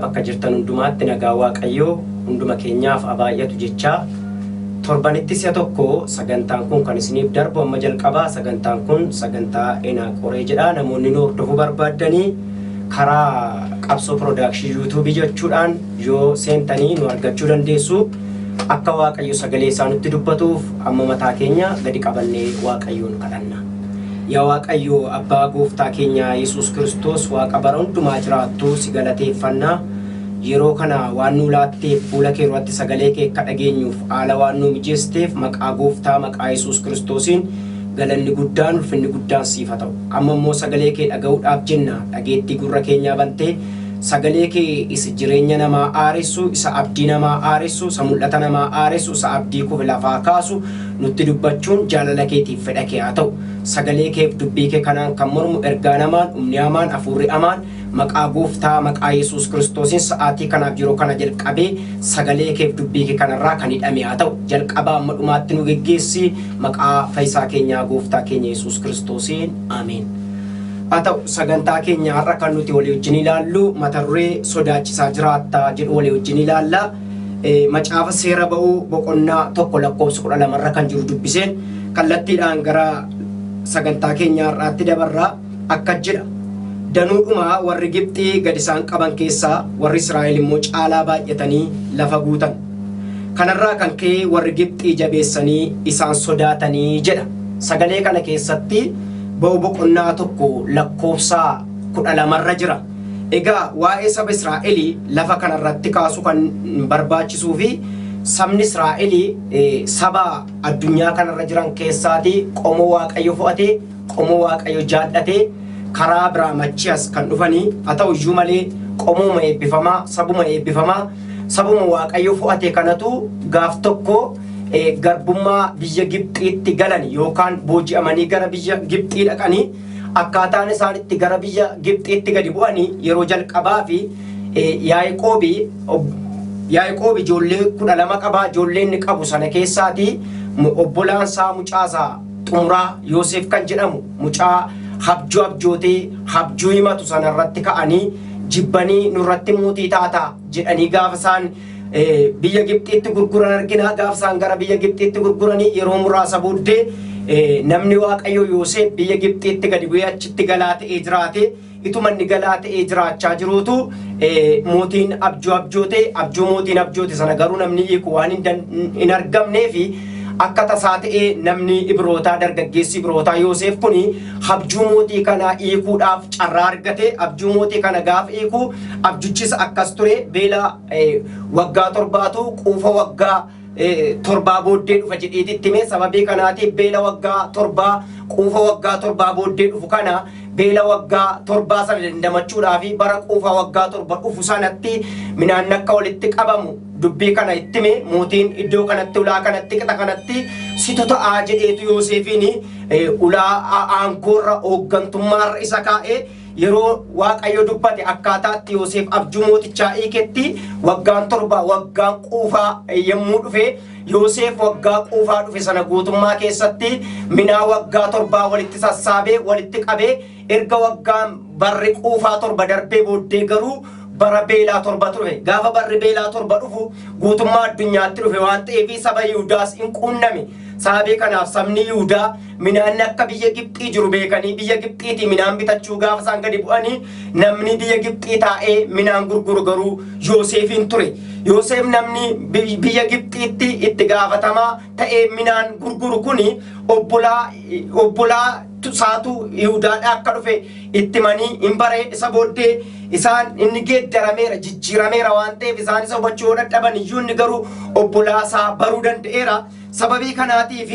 bakka jirtan hundumaatti nagaa Waaqayyoo hunduma keenyaaf abaayatu jecha torbanittis ya tokko sagantaan kun kan isiniif darbu amma jalqabaa sagantaan kun sagantaa ena qoree jedha namoonni nu hordofuu barbaadanii karaa Qabsoo Production YouTube jechuudhaan yoo seentanii nu argachuu dandeessu akka Waaqayyo sagalee isaa nutti dubbatuuf amma mataa keenya gadi qabannee Waaqayyoon kadhanna. Yaa Waaqayyo abbaa gooftaa keenya Yesuus Kiristoos waaqa bara hundumaa jiraattu si galateeffannaa. Yeroo kana waan nu laatteef fuula kee irratti sagalee kee akka dhageenyuuf haala waan nu mijeesteef maqaa gooftaa maqaa Yesuus Kiristoosiin galanni guddaan ulfinni guddaan siif haa ta'u. Amma immoo sagalee kee dhaga'uudhaaf jenna dhageettii gurra keenyaa bantee sagalee kee isa jireenya namaa aaressu isa abdii namaa aaressu isa mul'ata namaa aaressu isa abdii kufe lafaa kaasu nutti dubbachuun jaalala keetiif fedha kee haa ta'u. Sagalee keef dubbii kee kanaan kan mormu ergaa namaan humni hamaan hafuurri hamaan maqaa gooftaa maqaa Yesuus Kiristoosiin sa'aatii kanaaf yeroo kana jalqabee sagalee keef dubbii kee kanarraa kan hidhame haa ta'u. Jalqabaa amma dhumaatti nu geggeessi maqaa fayyisaa keenyaa gooftaa keenya Yesuus Kiristoosiin ameen. Haa ta'u sagantaa keenya har'a kan nuti walii wajjin ilaallu mata duree sodaachisaa jiraattaa jedhu walii wajjin ilaalla. Macaafa seera ba'uu boqonnaa 1:12 irra kan jiru dubbiseen kallattiidhaan gara sagantaa keenya har'aatti dabarraa akka jedha. Danuudhuma warri Gibxii gad isaan qaban keessaa warri Israa'el immoo caalaa baay'atanii lafa guutan. Kanarraa kan ka'e warri Gibxii jabeessanii isaan sodaatanii jedha. Sagalee kana keessatti ba'uu boqonnaa 1:12 irra jira. Egaa waa'ee saba Israa'elii lafa kanarratti kaasuu kan barbaachisuu fi sabni Israa'elii saba addunyaa kanarra jiran keessaatii qomoo Waaqayyo fo'atee qomoo Waaqayyo jaallatee karaa biraa machias kan dhufanii haa ta'u iyyuu malee qomooma eebbifamaa sabuma Waaqayyo fo'ate kanatu gaaf tokko garbummaa biyya Gibxiitti galan yookaan booji'amanii gara biyya Gibxii dhaqanii akkaataan isaan itti gara biyya Gibxiitti gadi bu'anii yeroo jalqabaa fi Yaaqoob ijoollee 12 qaba. Ijoollee inni qabu sana keessaatii obbolaan isaa mucaasaa xumuraa Yoosef kan jedhamu mucaa habjuu abjootee habjuu himatu sana irratti ka'anii jibbanii nurratti mootii taataa jedhanii gaafa isaan biyya Gibxiitti gurguran argina. Gaafa isaan gara biyya Gibxiitti gurguranii yeroo muraasa booddee namni Waaqayyo Yoosef biyya Gibxiitti gadi bu'ee achitti galaa ta'ee jiraate ituma inni galaa ta'ee jiraachaa jiruutu mootiin mootiin abjoote sana garuu namni hiiku waan hin argamnee fi akka tasaa ta'ee namni Ibrootaa dargaggeessi Ibrootaa Yoosef kuni abjuu mootii kana hiikuudhaaf carraa argate. Abjuu mootii kana gaafa hiiku abjuchis akkas ture beela waggaa 7 quufa waggaa 7 booddee dhufa jedheetitti mee sababii kanaatiif beela waggaa 7 quufa waggaa 7 booddee dhufu kana beela waggaa 7 sana dandamachuudhaa fi bara quufa waggaa 7 dhufu sanatti midhaan akka walitti qabamu dubbii kana ittime mootiin iddoo kanatti ulaa kanatti qixa kanatti situ ta'aa jedheetu Yoosefiin ulaa aangoorra hooggantummaarra isa kaa'ee yeroo Waaqayyo dubbate akkaataatti Yoosef abjuu mootichaa hiiketti waggaan 7 waggaan quufaa yommuu dhufe Yoosef waggaa quufaa dhufe sana guutummaa keessatti midhaan waggaa 7 walitti sassaabee walitti qabee erga waggaan barri quufaa 7 darbee booddee garuu bara beelaa 7 ture. Gaafa barri beelaa 7 dhufu guutummaa addunyaatti dhufe waan ta'eef saba Yihudaas hin quunname. Sababii kanaaf sabni Yihudaa midhaan akka biyya Gibxii jiru beekanii biyya Gibxiitii midhaan bitachuu gaafa isaan gadi bu'anii namni biyya Gibxii taa'ee midhaan gurguru garuu Yoosefin ture. Yoosef namni biyya Gibxiitti itti gaafatamaa ta'ee midhaan gurguru kuni obbolaa saatu Yihudaadhaa akka dhufe itti manii hin baree isa booddee isaan inni geeddarameera jijjiirameera waan ta'eef isaan isa hubachuu dadhaban iyyuu inni garuu obbolaasaa baruu danda'eera. Sababii kanaatiif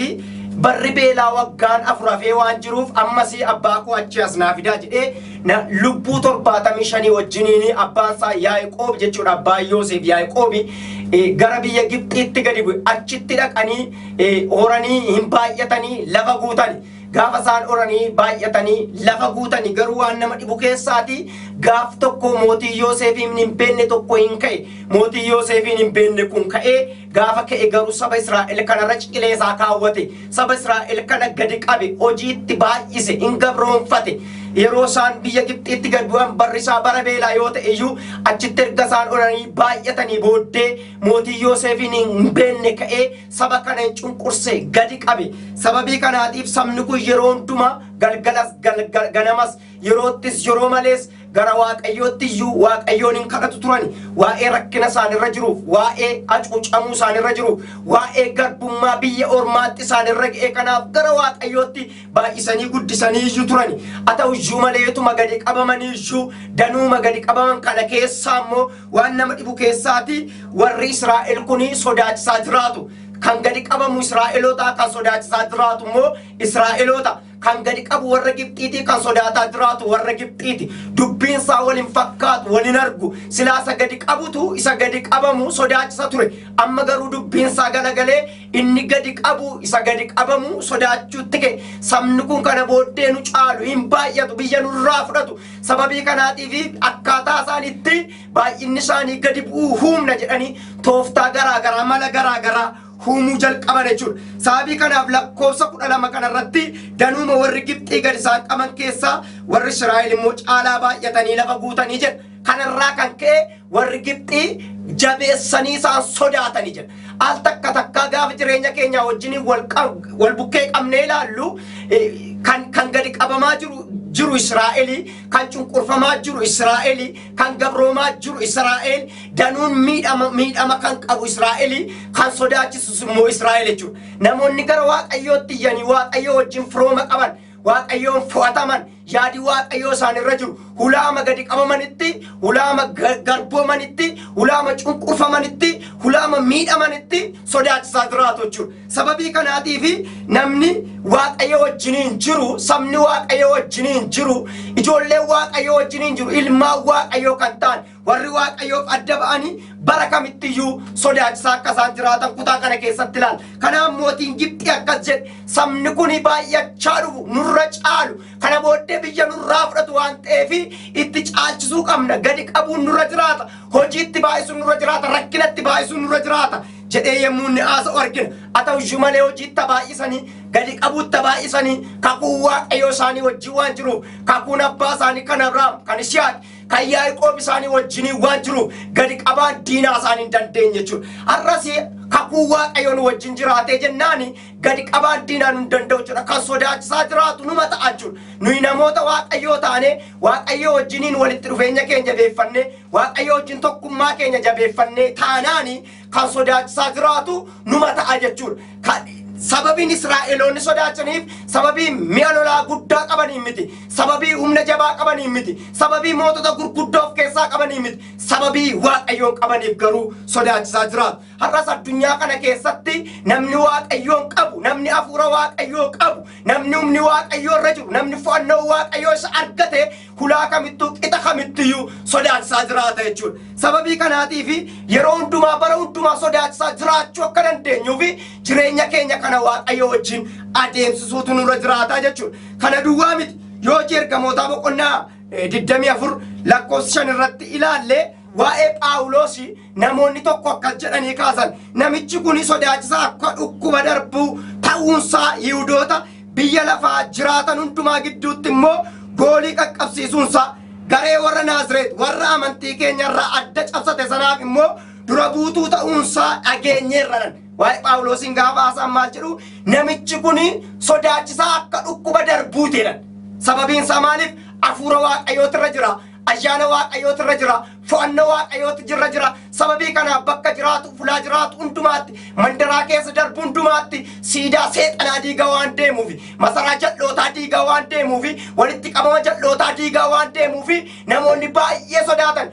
barri beelaa waggaan 4 hafee waan jiruuf ammas abbaa koo achi as naa fidaa jedhee lubbuu 75 wajjiniin abbaan isaa Yaaqoob jechuudha abbaa Yoosef Yaaqoob gara biyya Gibxiitti gadi bu'e achitti dhaqanii horanii hin baay'atanii lafa guutani. Gaafa isaan horanii baay'atanii lafa guutanii garuu waan nama dhibu keessaati gaaf tokko mootii Yoosefin hin beenne tokko hin ka'e. Mootii Yoosefin hin beenne kun ka'ee gaafa ka'e garuu saba Israa'el kanarra ciqileesaa kaawwate. Saba Israa'el kana gadi qabe hojiitti baay'ise hin gabroonfate. yeroo isaan biyya Gibxiitti gad bu'an barrisaa bara beelaa yoo ta'e iyyuu achitti erga isaan onanii baay'atanii booddee mootii Yoosefiin hin beenne ka'ee saba kana hin cunqursee gadi qabe. Sababii kanaatiif sabni kun yeroo hundumaa galgalas ganamas yeroottis yeroo malees gara waaqayyootti iyyuu waaqayyoon hin kadhatu turani. Waa'ee rakkina isaanirra jiruuf, waa'ee hacuucamuu isaanirra jiruuf, waa'ee garbummaa biyya ormaatti isaanirra ga'e kanaaf gara waaqayyootti baay'isanii guddisanii iyyuu turani. Haa ta'u iyyuu maleetuma gadi qabamanii iyyuu danuuma gadi qabaman kana keessaa immoo waan nama dhibu keessaati warri Israa'el kuni sodaachisaa jiraatu. Kan gadi qabamu Israa'eloota kan sodaachisaa jiraatu immoo Israa'eloota. Kan gadi qabu warra Gibxiiti kan sodaataa jiraatu warra Gibxiiti. Dubbiin isaa waliin fakkaatu waliin argu. Silaa isa gadi qabutu isa gadi qabamu sodaachisa ture. Amma garuu dubbiin isaa galagalee inni gadi qabu isa gadi qabamu sodaachuutti ka'e. Sabni kun kana booddee nu caalu hin baay'atu biyya nurraa fudhatu. Sababii kanaatiif akkaataa isaaniitti baay'inni isaanii gadi bu'uu humna jedhanii tooftaa garaagaraa mala garaagaraa humuu jalqaban jechuudha. Sababii kanaaf lakkoofsa 12 kanarratti danuuma warri Gibxii gad isaan qaban keessaa warri Israa'el immoo caalaa baay'atanii lafa guutanii jedha. Kanarraa kan ka'e warri Gibxii jabeessanii isaan sodaatanii jedha. Al takka takkaa gaafa jireenya keenya wajjin wal bukkee qabnee ilaallu kan gadi qabamaa jiru Israa'eli, kan cunqurfamaa jiru Israa'eli, kan gabroomaa jiru Israa'el, danuun miidhama kan qabu Israa'eli, kan sodaachisu immoo Israa'el jechuudha. Namoonni gara waaqayyootti iyyanii waaqayyoo wajjin firooma qaban, waaqayyoon fo'ataman, yaadi waaqayyoo isaanirra jiru. Hulaama gadi qabamanitti, hulaama garboomanitti, hulaama cunqurfamanitti, hulaama miidhamanitti sodaachisaa jiraatu jechuudha. Sababii kanaatiif namni waaqayyo wajjiniin jiru, sabni waaqayyo wajjiniin jiru, ijoolleen waaqayyo wajjiniin jiru, ilmaan waaqayyo kan ta'an warri waaqayyoof adda ba'anii bara kamittiyyuu sodaachisaa akka isaan jiraatan kutaa kana keessatti ilaala. Kanaaf mootiin Gibxii akkas jedhe sabni kun baay'achaa dhufu nurra caalu kana booddee biyya nurraa fudhatu waan ta'eef itti caalchisuu qabna. Gadi qabuun nurra jiraata, hojiitti baay'isuun nurra jiraata, rakkinatti baay'isuun nurra jiraata jedhee yemmuu inni haasa'u argina. Haa ta'u iyyuu malee hojiitti baay'isanii gadi qabuutti baay'isanii kakuu waaqayyoo isaanii wajjin waan jiruuf kakuun abbaa isaanii kan Abrahaam kan Yisihaaq kan Yaaqoob isaanii wajjin waan jiruuf gadi qabaan diinaa isaanii hin dandeenye jechuudha. Har'as kakuu waaqayyoon wajjin jiraatee jennaani gadi qabaan diinaa nu danda'u jechuudha. Kan sodaachisaa jiraatu numa ta'a jechuudha. Nuyi namoota waaqayyoo taane waaqayyoo wajjiniin walitti dhufeenya keenya jabeeffannee waaqayyoo wajjin tokkummaa keenya jabeeffannee taanaani kan sodaachisaa jiraatu numa ta'a jechuudha. Sababiin Israa'eloonni sodaachaniif sababii mi'a lolaa guddaa qabanii miti, sababii humna jabaa qabanii miti, sababii mootota gurguddoo of keessaa qabanii miti, sababii waaqayyoon qabaniif garuu sodaachisaa jiraatu. Har'as addunyaa kana keessatti namni waaqayyoon qabu, namni hafuura waaqayyoo qabu, namni humni waaqayyoo irra jiru, namni fo'annoo waaqayyoo isa argate hulaa kamittuu qixa kamittiyyuu sodaachisaa jiraata jechuudha. Sababii kanaatiif yeroo hundumaa bara hundumaa sodaachisaa jiraachuu akka dandeenyuuf jireenya keenya kana waaqayyo wajjin adeemsisuutu nurra jiraata jechuudha. Kana duwwaa miti yoo ergamoota boqonnaa 24 lakkoofsa 5 irratti ilaalle waa'ee Phaawulos namoonni tokko akkas jedhanii kaasan namichi kun sodaachisaa akka dhukkuba darbuu ta'uunsaa Yihuudoota biyya lafaa jiraatan hundumaa gidduutti immoo goolii qaqqabsiisuunsaa garee warra Naazreet warra amantii keenyarraa adda cabsate sanaaf immoo dura buutuu ta'uunsaa dhageenyeerran. Waa'ee Phaawulosiin gaafa haasa'an maal jedhu namichi kun sodaachisaa akka dhukkuba darbuutiidha. Sababiin isaa maaliif hafuura waaqayyootu irra jira, ayyaana waaqayyootu irra jira, fo'annoo waaqayyootu irra jira. Sababii kanaaf bakka jiraatu fulaa jiraatu hundumaatti mandaraa keessa darbu hundumaatti siidaa seexanaa diigaa waan deemuufi masaraa jal'ootaa diigaa waan deemuufi walitti qabama jal'ootaa diigaa waan deemuufi namoonni baay'ee sodaatan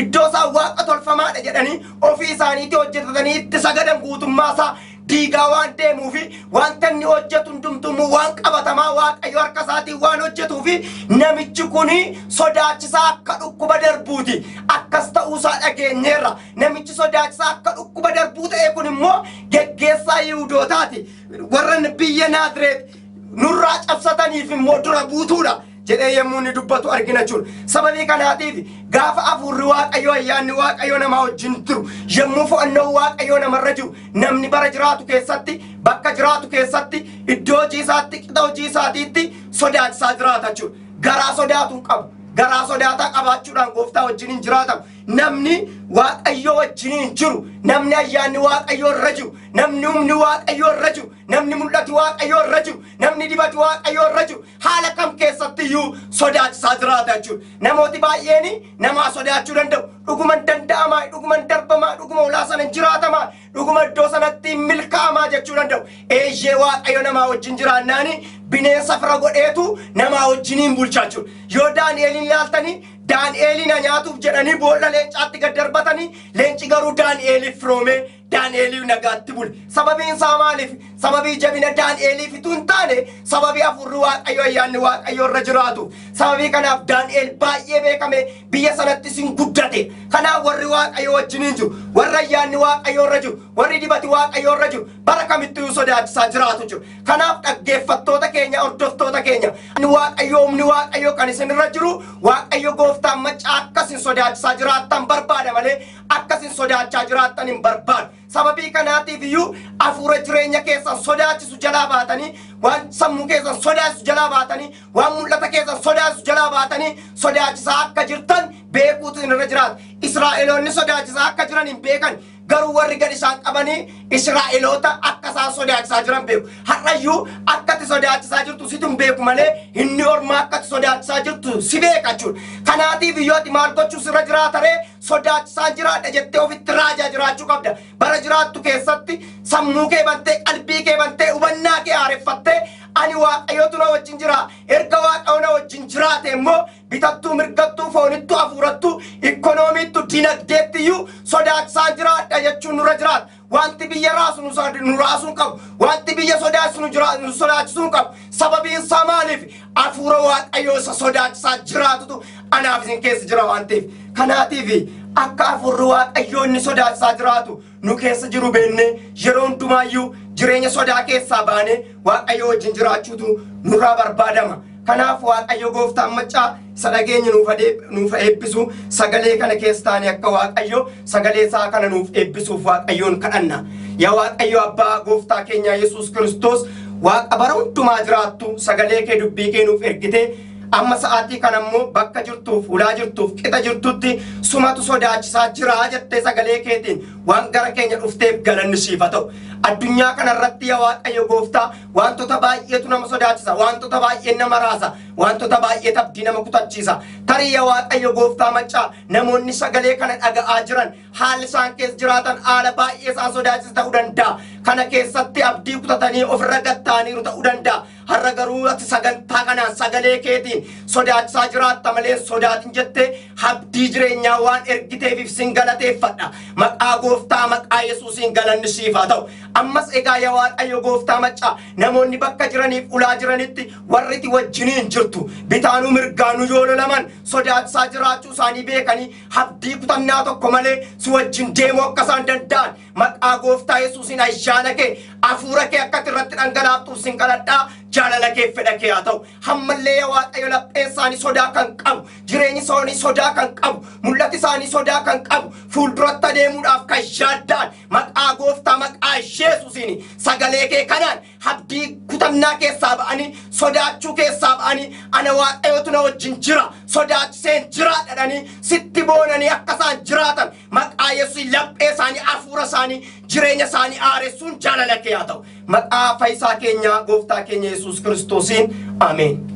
iddoo isaa waaqa tolfamaadha jedhanii ofii isaaniitti hojjetatanii itti sagadan guutummaa isaa diigaa waan deemuufi wanta inni hojjetu hundumtuu waan qabatamaa waaqayyo harka isaatiin waan hojjetuufi namichi kun sodaachisaa akka dhukkuba darbuuti. Akkas ta'uusaa dhageenyeerra. Namichi sodaachisaa akka dhukkuba darbuu ta'e kun immoo geggeessaa Yihuudootaati. Warra biyya Naazreet nurraa cabsataniif immoo dura buutuudha jedhee yemmuu inni dubbatu argina jechuudha. Sababii kanaatiif gaafa hafuurri waaqayyoo ayyaanni waaqayyoo namaa wajjin jiru yemmuu fo'annoo waaqayyoo namarra jiru namni bara jiraatu keessatti bakka jiraatu keessatti iddoo hojii isaatti qixa hojii isaatiitti sodaachisaa jiraata jechuudha. garaa sodaatu qabu. Garaa sodaata qabaachuudhaan gooftaa wajjin jiraatamu. Namni waaqayyo wajjin jiru, namni ayyaanni waaqayyo irra jiru, namni humni waaqayyo irra jiru, namni mul'ati waaqayyo irra jiru, namni dibati waaqayyo irra jiru haala kam keessatti iyyuu sodaachisaa jiraata jechuudha. Namooti baay'een nama sodaachuu danda'u. Dhuguma danda'amaa, dhuguma darbamaa, dhuguma ulaa sana jiraatamaa, dhuguma iddoo sanatti milkaa'amaa jechuu danda'u. Eeyyee waaqayyo namaa wajjin jiraannaani bineensa fira godheetu namaa wajjiniin bulchaa jechuudha. Yoo Daani'elin ilaaltanii Daani'elin nyaatuuf jedhanii boolla leencaatti gad darbatanii leenci garuu Daani'eliif firoomee Daani'eliif nagaatti bule. Sababiin isaa maaliif? Sababii jabina Daani'eliif utuu hin taane sababii hafuurri waaqayyo ayyaanni waaqayyo irra jiraatu. Sababii kanaaf Daani'el baay'ee beekame biyya sanatti sin guddate. Kanaaf warri waaqayyo wajjiniin jiru, warri ayyaanni waaqayyo irra jiru, warri dibati waaqayyo irra jiru bara kamittuu sodaachisaa jiraatu jiru. Kanaaf dhaggeeffattoota keenya, hordoftoota keenya, humni waaqayyo kan isin irra jiru waaqayyo gooftaan macaa akkasin sodaachisaa jiraattan barbaada malee akkasin sodaachaa jiraattan hin barbaadu. Sababii kanaatiif iyyuu hafuura jireenya keessan sodaachisu jalaa baatanii, waan sammuu keessan sodaachisu jalaa baatanii, waan mul'ata keessan sodaachisu jalaa baatanii sodaachisaa akka jirtan beekuutu irra jiraata. Israa'eloonni sodaachisaa akka jiran hin beekan. Garuu warri gad isaan qabanii Israa'eloota akka isaan sodaachisaa jiran beeku. Har'ayyuu akkati sodaachisaa jirtu situ hin beeku malee inni ormaa akkati sodaachisaa jirtu si beeka jechuudha. Kanaatiif iyyooti maal gochuu sirra jiraataree sodaachisaa jiraadha jettee ofitti raajaa jiraachuu qabda. Bara jiraattu keessatti sammuu kee bantee, qalbii kee bantee, hubannaa kee haareffattee ani waaqayyootu na wajjin jira. Erga waaqayyo na wajjin jiraate immoo bitattuu, mirgattuu, foonittuu, hafuurattuu, ikkonoomiittuu, dinagdeettiyyuu sodaachisaa jiraadha jechuun nurra jiraata. Wanti biyya raasu nu raasuun qabu. Wanti biyya sodaachisu nu sodaachisuun qabu. Sababiin isaa maaliif? Hafuura waaqayyoo isa sodaachisaa jiraatutu anaaf isin keessa jira waan ta'eef. Kanaatiif akka hafuurri waaqayyoo inni sodaachisaa jiraatu nu keessa jiru beennee yeroo hundumaayyuu jireenya sodaa keessaa baanee waaqayyo wajjin jiraachuutu nurraa barbaadama. Kanaaf waaqayyo gooftaan macaa isa dhageenya nuuf eebbisu sagalee kana keessa taane akka waaqayyo sagalee isaa kana nuuf eebbisuuf waaqayyoon kadhanna. Yaa waaqayyo abbaa gooftaa keenya Yesuus Kiristoos waaqa bara hundumaa jiraattu sagalee kee dubbii kee nuuf ergite. Amma sa'aatii kanammoo bakka jirtuuf, ulaa jirtuuf, qixa jirtutti sumatu sodaachisaa jira jettee sagalee keetiin waan gara keenya dhufteef galanni siif haa ta'u. Addunyaa kanarratti yaa waaqayyo gooftaa wantoota baay'eetu nama sodaachisa, wantoota baay'ee nama raasa, wantoota baay'ee abdii nama kutachiisa. Tarii yaa waaqayyo gooftaa macaa namoonni sagalee kana dhaga'aa jiran haalli isaan keessa jiraatan haala baay'ee isaan sodaachisa ta'uu danda'a. Kana keessatti abdii kutatanii ofirra gatta'aniiru ta'uu danda'a. Har'a garuu ati sagantaa kanaan sagalee keetiin sodaachisaa jiraatta malee sodaatin jettee abdii jireenyaa waan ergiteef sin galateeffadha. Maqaa gooftaa maqaa Yesuusiin galanni siif haa ta'u. Ammas egaa yaa waaqayyo gooftaa macaa namoonni bakka jiraniif ulaa jiranitti warriti wajjiniin jirtu bitaanuu mirgaanuu yoo lolaman sodaachisaa jiraachuu isaanii beekanii abdii kutannaa tokko malee si wajjin deemuu akka isaan danda'an maqaa gooftaa Yesuusiin ayyaana kee hafuura kee akka irratti dhangalaaftuuf sin kadhadhaa. Jaalala kee fedha kee haa ta'u. Hammallee yaa waaqayyo lapheen isaanii sodaa kan qabu, jireenyi isaanii sodaa kan qabu, mul'ati isaanii sodaa kan qabu, fuulduratti adeemuudhaaf kan yaaddaan maqaa gooftaa maqaa Yesuusiin sagalee kee kanaan abdii kutannaa keessaa ba'anii sodaachuu keessaa ba'anii ana waaqayyootu na wajjin jira, sodaachiseen jira jedhanii sitti boonanii akka isaan jiraatan maqaa Yesuusiin laphee isaanii hafuura isaanii jireenya isaanii aaressuun jaalala kee haa ta'u. Maqaa fayyisaa keenya gooftaa keenya Yesuus Kiristoosiin ameen.